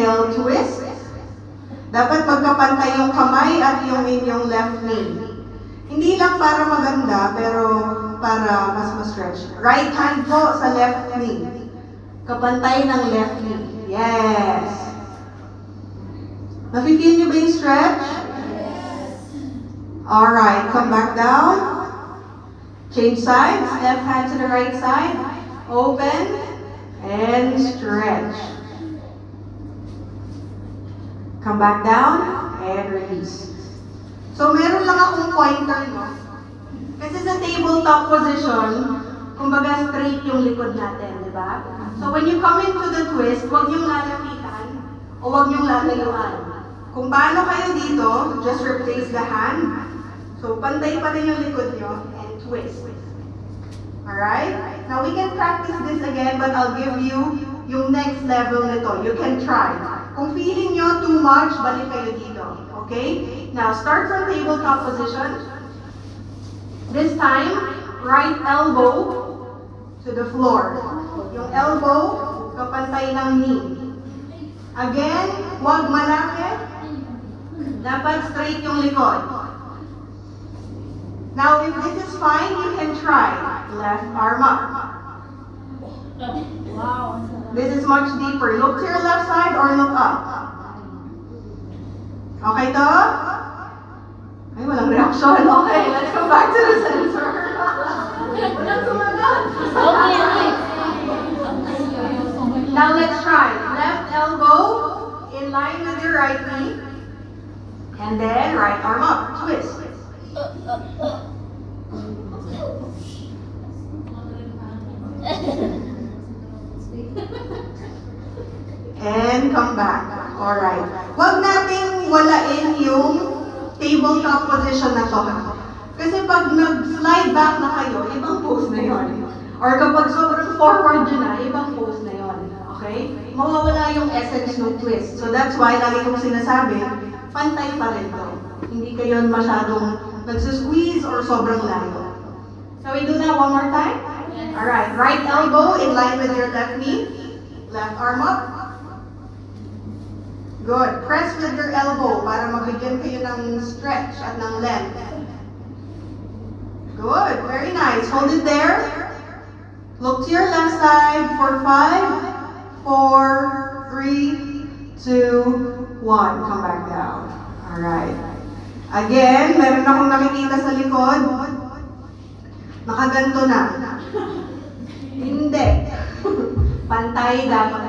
Inhale, twist. Dapat magkapantay yung kamay at yung inyong left knee. Hindi lang para maganda, pero para mas ma-stretch. Right hand po sa left knee. Kapantay ng left knee. Yes. Nafe-feel nyo ba yung stretch? Alright, come back down. Change sides. Left hand to the right side. Open. And stretch. Come back down. And release. So, meron lang akong pointer, no? Kasi sa tabletop position, kumbaga straight yung likod natin, di ba? So, when you come into the twist, huwag niyong lalapitan o huwag niyong lalayuan. Kung paano kayo dito, just replace the hand. So, pantay pa rin yung likod niyo and twist. Alright? Now, we can practice this again, but I'll give you yung next level nito. You can try. Kung feeling nyo too much, balik kayo dito. Okay? Now, start from tabletop position. This time, right elbow to the floor. Yung elbow, kapantay ng knee. Again, huwag malapit. Dapat straight yung likod. Now, if this is fine, you can try. Left arm up. Wow. This is much deeper. Look to your left side or look up. Okay to? Ay, walang reaction. Okay, let's go back to the sensor. Walang sumagot. Okay. Now let's try. Left elbow in line with your right knee. And then right arm up. Twist. And come back. Alright. Huwag nating walain yung tabletop position na to. Kasi pag nag-slide back na kayo, ibang pose na yon. Or kapag sobrang forward yun na, ibang pose na yon. Okay? Mawawala yung essence ng twist. So that's why lagi kong sinasabi, pantay pa rin to. Hindi kayo masyadong nagsusqueeze or sobrang layo. Shall we do that one more time? Alright. Right elbow in line with your left knee. Left arm up. Good. Press with your elbow para mabigyan kayo ng stretch at ng length. Good. Very nice. Hold it there. Look to your left side for 5, 4, 3, 2, 1. Come back down. Alright. Again, meron akong nakikita sa likod. Nakaganto na. Hindi. Pantay dapat